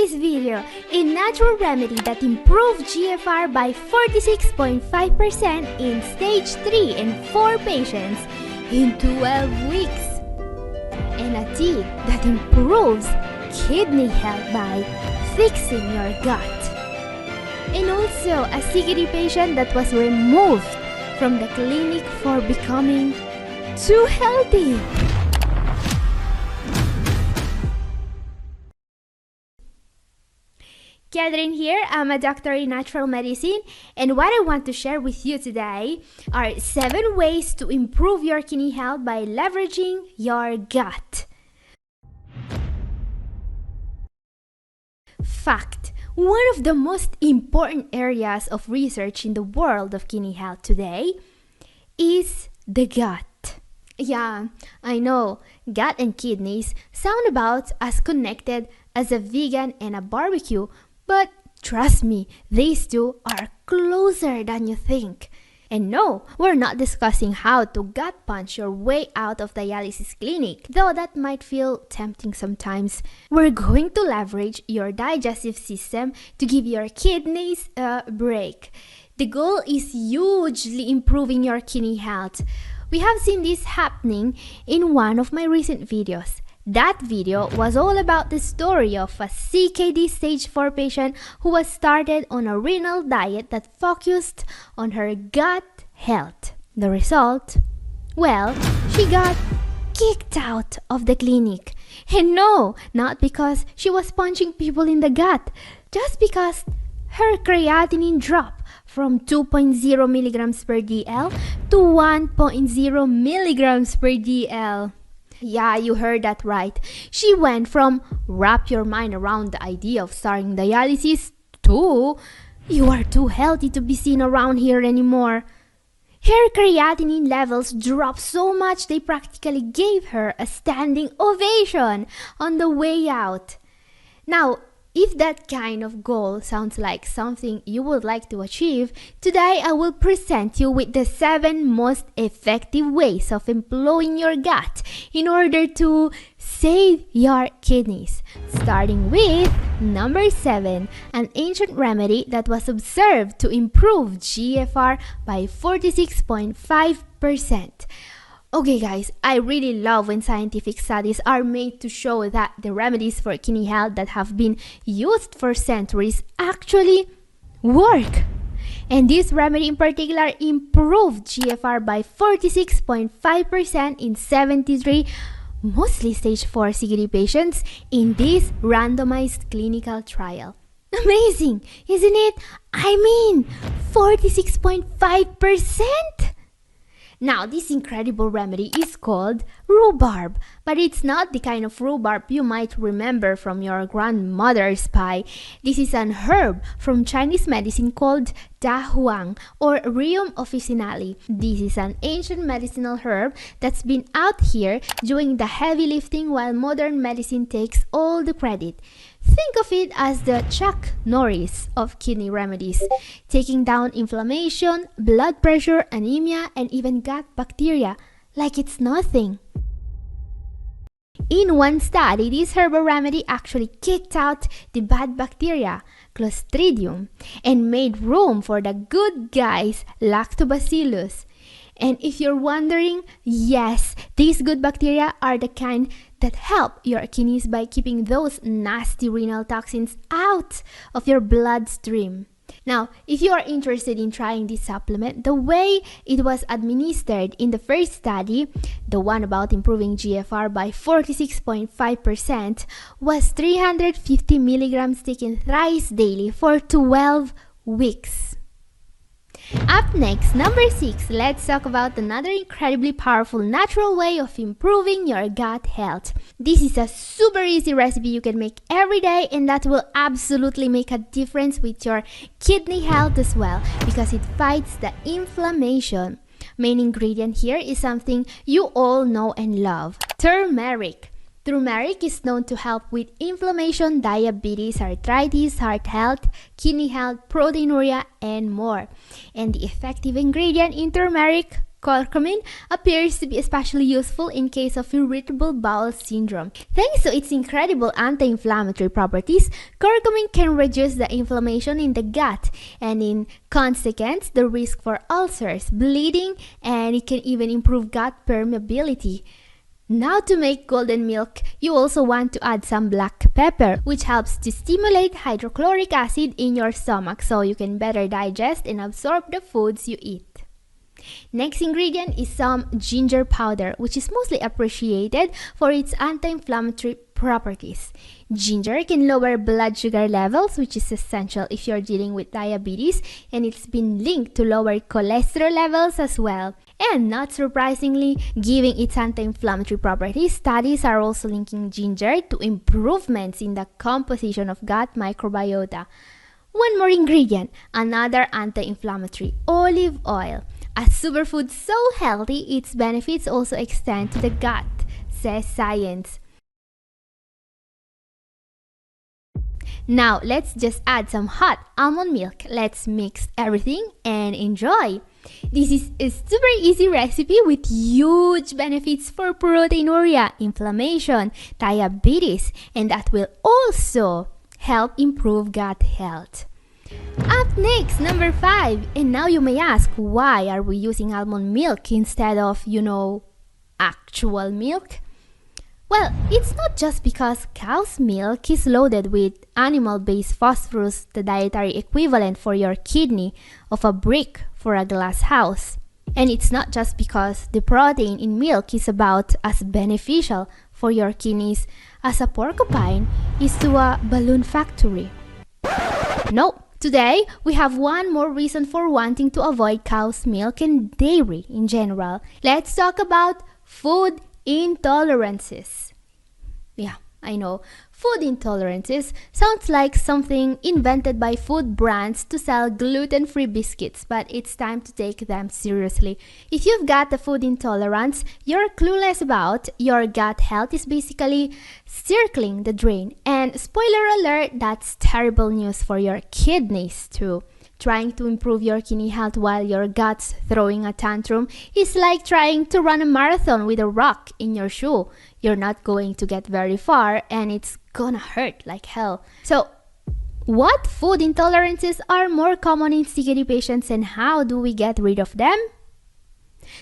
today's video, a natural remedy that improved GFR by 46.5% in stage 3 and 4 patients in 12 weeks. And a tea that improves kidney health by fixing your gut. And also a CKD patient that was removed from the clinic for becoming too healthy. Catherine here, I'm a doctor in natural medicine, and what I want to share with you today are 7 ways to improve your kidney health by leveraging your gut. Fact: one of the most important areas of research in the world of kidney health today is the gut. Yeah, I know, gut and kidneys sound about as connected as a vegan and a barbecue, but trust me, these two are closer than you think. And no, we're not discussing how to gut punch your way out of dialysis clinic, though that might feel tempting sometimes. We're going to leverage your digestive system to give your kidneys a break. The goal is hugely improving your kidney health. We have seen this happening in one of my recent videos. That video was all about the story of a CKD stage 4 patient who was started on a renal diet that focused on her gut health. The result? Well, she got kicked out of the clinic. And no, not because she was punching people in the gut, just because her creatinine dropped from 2.0 milligrams per DL to 1.0 milligrams per DL. Yeah, you heard that right. She went from wrap your mind around the idea of starting dialysis to you are too healthy to be seen around here anymore. Her creatinine levels dropped so much they practically gave her a standing ovation on the way out. Now, if that kind of goal sounds like something you would like to achieve, today I will present you with the 7 most effective ways of employing your gut in order to save your kidneys. Starting with number 7, an ancient remedy that was observed to improve GFR by 46.5%. Okay guys, I really love when scientific studies are made to show that the remedies for kidney health that have been used for centuries actually work. And this remedy in particular improved GFR by 46.5% in 73 mostly stage 4 CKD patients in this randomized clinical trial. Amazing, isn't it? I mean, 46.5%? Now, this incredible remedy is called rhubarb, but it's not the kind of rhubarb you might remember from your grandmother's pie. This is an herb from Chinese medicine called Da Huang or Rheum officinale. This is an ancient medicinal herb that's been out here doing the heavy lifting while modern medicine takes all the credit. Think of it as the Chuck Norris of kidney remedies, taking down inflammation, blood pressure, anemia, and even gut bacteria like it's nothing. In one study, this herbal remedy actually kicked out the bad bacteria, Clostridium, and made room for the good guys, Lactobacillus. And if you're wondering, yes, these good bacteria are the kind that help your kidneys by keeping those nasty renal toxins out of your bloodstream. Now, if you are interested in trying this supplement, the way it was administered in the first study, the one about improving GFR by 46.5%, was 350 milligrams taken thrice daily for 12 weeks. Up next, number 6, let's talk about another incredibly powerful natural way of improving your gut health. This is a super easy recipe you can make every day, and that will absolutely make a difference with your kidney health as well because it fights the inflammation. Main ingredient here is something you all know and love: turmeric. Turmeric is known to help with inflammation, diabetes, arthritis, heart health, kidney health, proteinuria, and more. And the effective ingredient in turmeric, curcumin appears to be especially useful in case of irritable bowel syndrome. Thanks to its incredible anti-inflammatory properties, curcumin can reduce the inflammation in the gut and in consequence the risk for ulcers, bleeding, and it can even improve gut permeability. Now to make golden milk, you also want to add some black pepper, which helps to stimulate hydrochloric acid in your stomach so you can better digest and absorb the foods you eat. Next ingredient is some ginger powder, which is mostly appreciated for its anti-inflammatory properties. Ginger can lower blood sugar levels, which is essential if you're dealing with diabetes, and it's been linked to lower cholesterol levels as well. And not surprisingly, given its anti-inflammatory properties, studies are also linking ginger to improvements in the composition of gut microbiota. One more ingredient, another anti-inflammatory, olive oil. A superfood so healthy, its benefits also extend to the gut, says science. Now, let's just add some hot almond milk. Let's mix everything and enjoy. This is a super easy recipe with huge benefits for proteinuria, inflammation, diabetes, and that will also help improve gut health. Up next, number 5. And now you may ask, why are we using almond milk instead of, actual milk? Well, it's not just because cow's milk is loaded with animal-based phosphorus, the dietary equivalent for your kidney of a brick for a glass house. And it's not just because the protein in milk is about as beneficial for your kidneys as a porcupine is to a balloon factory. No, today we have one more reason for wanting to avoid cow's milk and dairy in general. Let's talk about food intolerances. Yeah, I know. Food intolerances sounds like something invented by food brands to sell gluten-free biscuits, but it's time to take them seriously. If you've got a food intolerance you're clueless about, your gut health is basically circling the drain. And spoiler alert, that's terrible news for your kidneys too. Trying to improve your kidney health while your gut's throwing a tantrum is like trying to run a marathon with a rock in your shoe. You're not going to get very far and it's gonna hurt like hell. So, what food intolerances are more common in CKD patients and how do we get rid of them?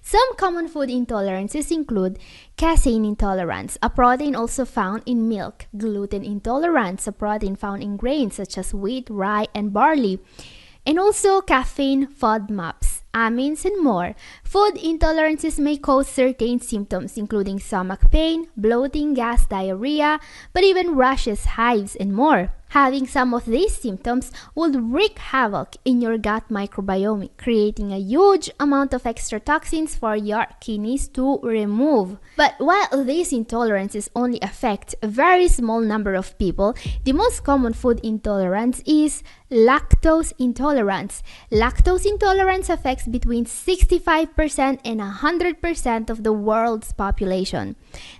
Some common food intolerances include casein intolerance, a protein also found in milk; gluten intolerance, a protein found in grains such as wheat, rye, and barley; and also caffeine, FODMAPs, amines, and more. Food intolerances may cause certain symptoms including stomach pain, bloating, gas, diarrhea, but even rashes, hives, and more. Having some of these symptoms would wreak havoc in your gut microbiome, creating a huge amount of extra toxins for your kidneys to remove. But while these intolerances only affect a very small number of people, the most common food intolerance is lactose intolerance. Lactose intolerance affects between 65% and 100% of the world's population.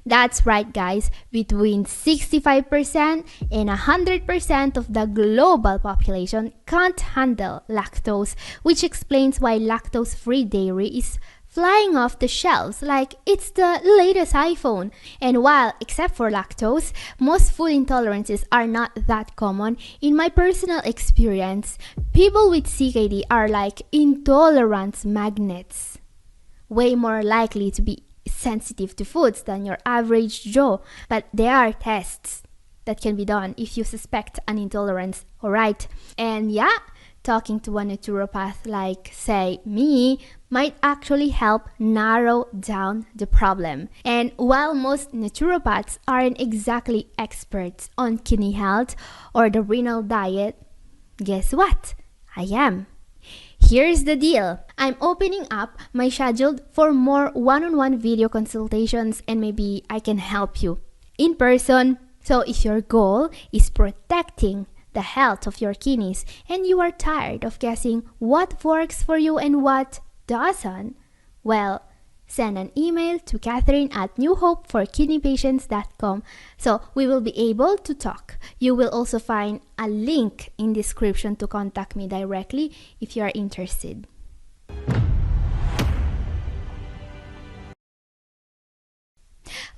That's right, guys, between 65% and 100% of the global population can't handle lactose, which explains why lactose-free dairy is flying off the shelves like it's the latest iPhone. And while, except for lactose, most food intolerances are not that common, in my personal experience, people with CKD are like intolerance magnets. Way more likely to be sensitive to foods than your average Joe. But there are tests that can be done if you suspect an intolerance, alright? And yeah, talking to a naturopath like, say, me, might actually help narrow down the problem. And while most naturopaths aren't exactly experts on kidney health or the renal diet, guess what? I am. Here's the deal. I'm opening up my schedule for more one-on-one video consultations and maybe I can help you in person. So if your goal is protecting the health of your kidneys and you are tired of guessing what works for you and what doesn't, well, send an email to Catherine@newhopeforkidneypatients.com so we will be able to talk. You will also find a link in description to contact me directly if you are interested.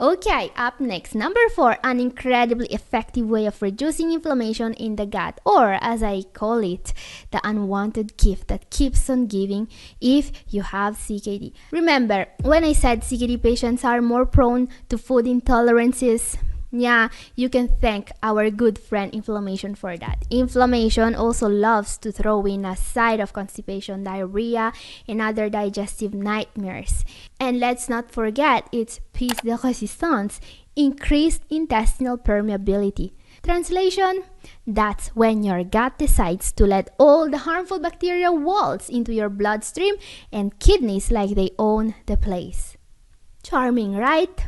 Okay, up next, number 4, an incredibly effective way of reducing inflammation in the gut, or as I call it, the unwanted gift that keeps on giving if you have CKD. Remember, when I said CKD patients are more prone to food intolerances, yeah, you can thank our good friend inflammation for that. Inflammation also loves to throw in a side of constipation, diarrhea, and other digestive nightmares. And let's not forget its piece de resistance, increased intestinal permeability. Translation: that's when your gut decides to let all the harmful bacteria waltz into your bloodstream and kidneys like they own the place. Charming, right?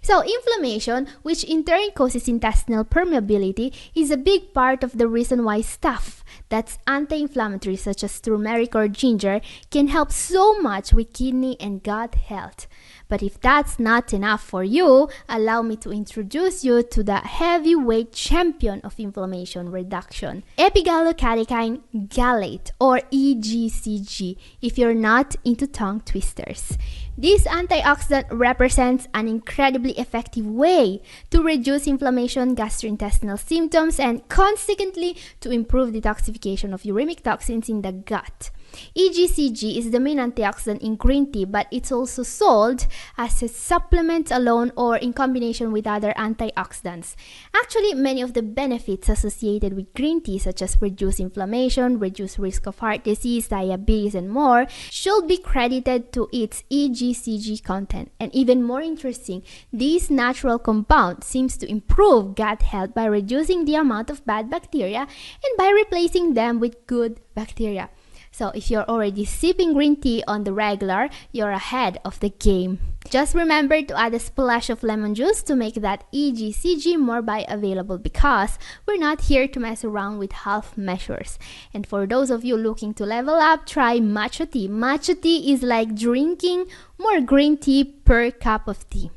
So inflammation, which in turn causes intestinal permeability, is a big part of the reason why stuff that's anti-inflammatory such as turmeric or ginger can help so much with kidney and gut health. But if that's not enough for you, allow me to introduce you to the heavyweight champion of inflammation reduction, epigallocatechin gallate, or EGCG, if you're not into tongue twisters. This antioxidant represents an incredibly effective way to reduce inflammation, gastrointestinal symptoms, and consequently to improve detoxification of uremic toxins in the gut. EGCG is the main antioxidant in green tea, but it's also sold as a supplement alone or in combination with other antioxidants. Actually, many of the benefits associated with green tea, such as reduced inflammation, reduced risk of heart disease, diabetes, and more, should be credited to its EGCG content. And even more interesting, this natural compound seems to improve gut health by reducing the amount of bad bacteria and by replacing them with good bacteria. So if you're already sipping green tea on the regular, you're ahead of the game. Just remember to add a splash of lemon juice to make that EGCG more bioavailable, because we're not here to mess around with half measures. And for those of you looking to level up, try matcha tea. Matcha tea is like drinking more green tea per cup of tea.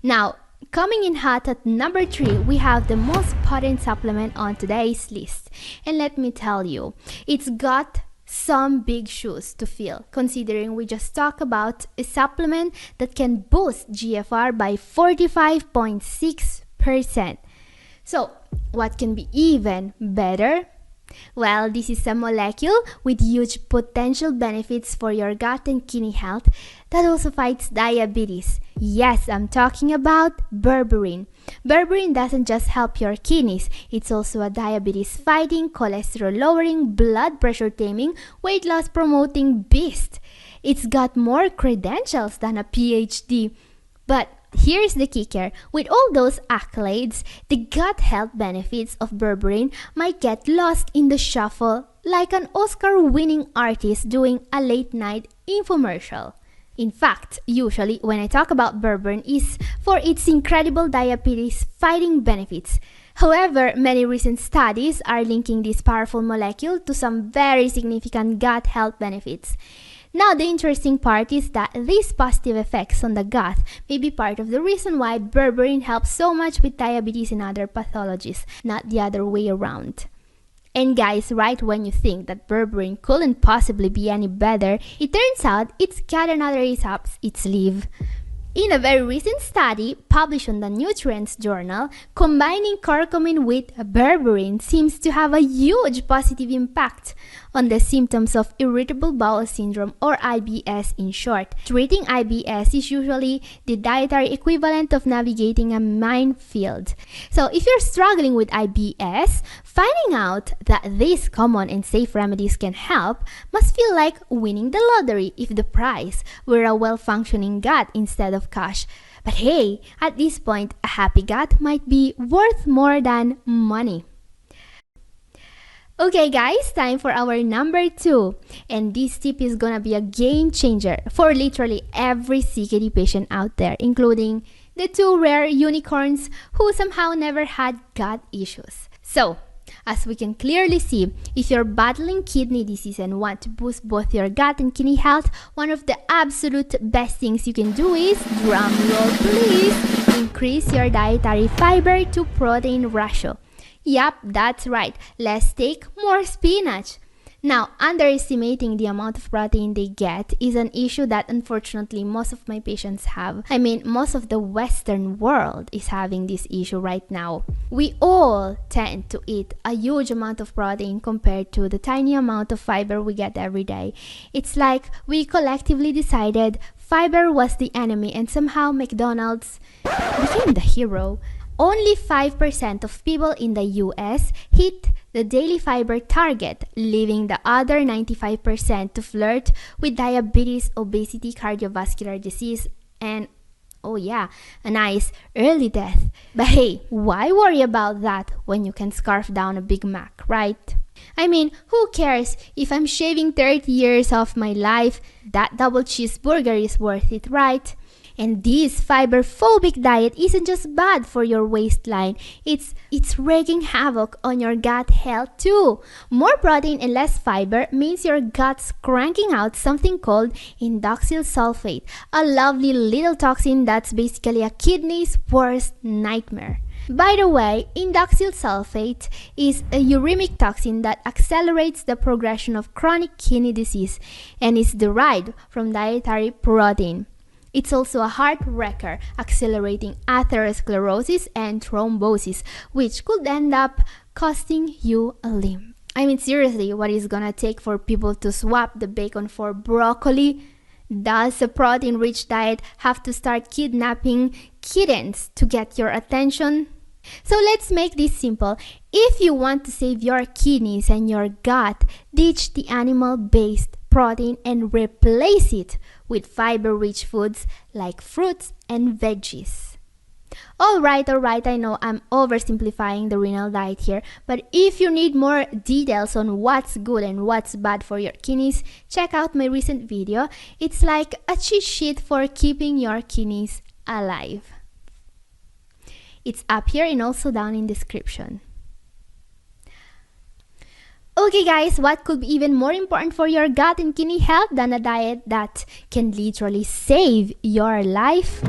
Now, coming in hot at number 3, we have the most potent supplement on today's list. And let me tell you, it's got some big shoes to fill, considering we just talked about a supplement that can boost GFR by 45.6%. So, what can be even better? Well, this is a molecule with huge potential benefits for your gut and kidney health that also fights diabetes. Yes, I'm talking about berberine. Berberine doesn't just help your kidneys, it's also a diabetes fighting, cholesterol lowering, blood pressure taming, weight loss promoting beast. It's got more credentials than a PhD. But here's the kicker. With all those accolades, the gut health benefits of berberine might get lost in the shuffle like an Oscar-winning artist doing a late-night infomercial. In fact, usually when I talk about berberine is for its incredible diabetes-fighting benefits. However, many recent studies are linking this powerful molecule to some very significant gut health benefits. Now, the interesting part is that these positive effects on the gut may be part of the reason why berberine helps so much with diabetes and other pathologies, not the other way around. And guys, right when you think that berberine couldn't possibly be any better, it turns out it's got another ace up its sleeve. In a very recent study published on the Nutrients Journal, combining curcumin with berberine seems to have a huge positive impact on the symptoms of irritable bowel syndrome, or IBS in short. Treating IBS is usually the dietary equivalent of navigating a minefield. So if you're struggling with IBS, finding out that these common and safe remedies can help must feel like winning the lottery if the prize were a well-functioning gut instead of cash. But hey, at this point, a happy gut might be worth more than money. Okay guys, time for our number 2. And this tip is gonna be a game changer for literally every CKD patient out there, including the 2 rare unicorns who somehow never had gut issues. So, as we can clearly see, if you're battling kidney disease and want to boost both your gut and kidney health, one of the absolute best things you can do is, drum roll please, increase your dietary fiber to protein ratio. Yup, that's right. Let's take more spinach. Now, underestimating the amount of protein they get is an issue that unfortunately most of my patients have. I mean, most of the Western world is having this issue right now. We all tend to eat a huge amount of protein compared to the tiny amount of fiber we get every day. It's like we collectively decided fiber was the enemy and somehow McDonald's became the hero. Only 5% of people in the US hit the daily fiber target, leaving the other 95% to flirt with diabetes, obesity, cardiovascular disease, and oh yeah, a nice early death. But hey, why worry about that when you can scarf down a Big Mac, right? I mean, who cares if I'm shaving 30 years off my life? That double cheeseburger is worth it, right? And this fiber-phobic diet isn't just bad for your waistline, it's wreaking havoc on your gut health too. More protein and less fiber means your gut's cranking out something called indoxyl sulfate, a lovely little toxin that's basically a kidney's worst nightmare. By the way, indoxyl sulfate is a uremic toxin that accelerates the progression of chronic kidney disease and is derived from dietary protein. It's also a heart wrecker, accelerating atherosclerosis and thrombosis, which could end up costing you a limb. I mean, seriously, what is gonna take for people to swap the bacon for broccoli? Does a protein-rich diet have to start kidnapping kittens to get your attention? So let's make this simple. If you want to save your kidneys and your gut, ditch the animal-based protein and replace it with fiber-rich foods like fruits and veggies. Alright, I know I'm oversimplifying the renal diet here, but if you need more details on what's good and what's bad for your kidneys, check out my recent video. It's like a cheat sheet for keeping your kidneys alive. It's up here and also down in description. Okay guys, what could be even more important for your gut and kidney health than a diet that can literally save your life?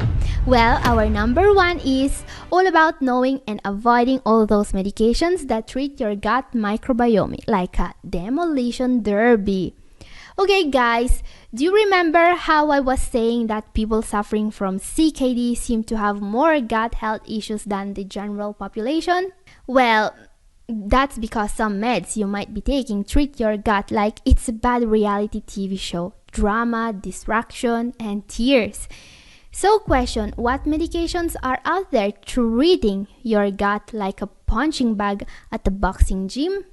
Well, our number one is all about knowing and avoiding all those medications that treat your gut microbiome, like a demolition derby. Okay guys, do you remember how I was saying that people suffering from CKD seem to have more gut health issues than the general population? Well, that's because some meds you might be taking treat your gut like it's a bad reality TV show. Drama, distraction, and tears. So question, what medications are out there treating your gut like a punching bag at the boxing gym?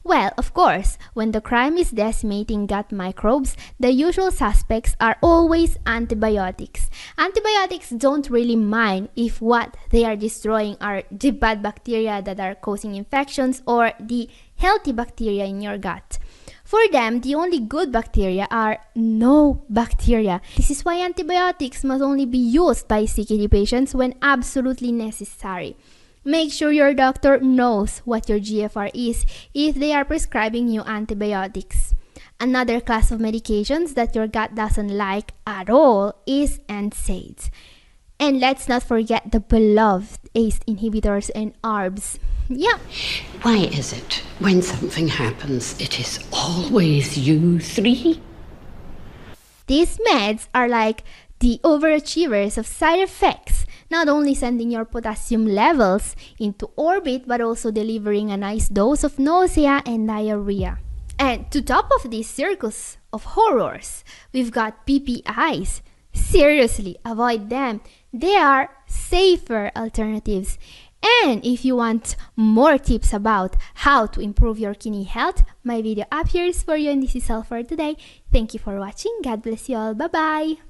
Well, of course, when the crime is decimating gut microbes, the usual suspects are always antibiotics. Antibiotics don't really mind if what they are destroying are the bad bacteria that are causing infections or the healthy bacteria in your gut. For them, the only good bacteria are no bacteria. This is why antibiotics must only be used by CKD patients when absolutely necessary. Make sure your doctor knows what your GFR is if they are prescribing you antibiotics. Another class of medications that your gut doesn't like at all is NSAIDs. And let's not forget the beloved ACE inhibitors and ARBs. Yeah. Why is it when something happens, it is always you three? These meds are like the overachievers of side effects, not only sending your potassium levels into orbit, but also delivering a nice dose of nausea and diarrhea. And to top of this circus of horrors, we've got PPIs. Seriously, avoid them. They are safer alternatives. And if you want more tips about how to improve your kidney health, my video up here is for you, and this is all for today. Thank you for watching. God bless you all. Bye-bye.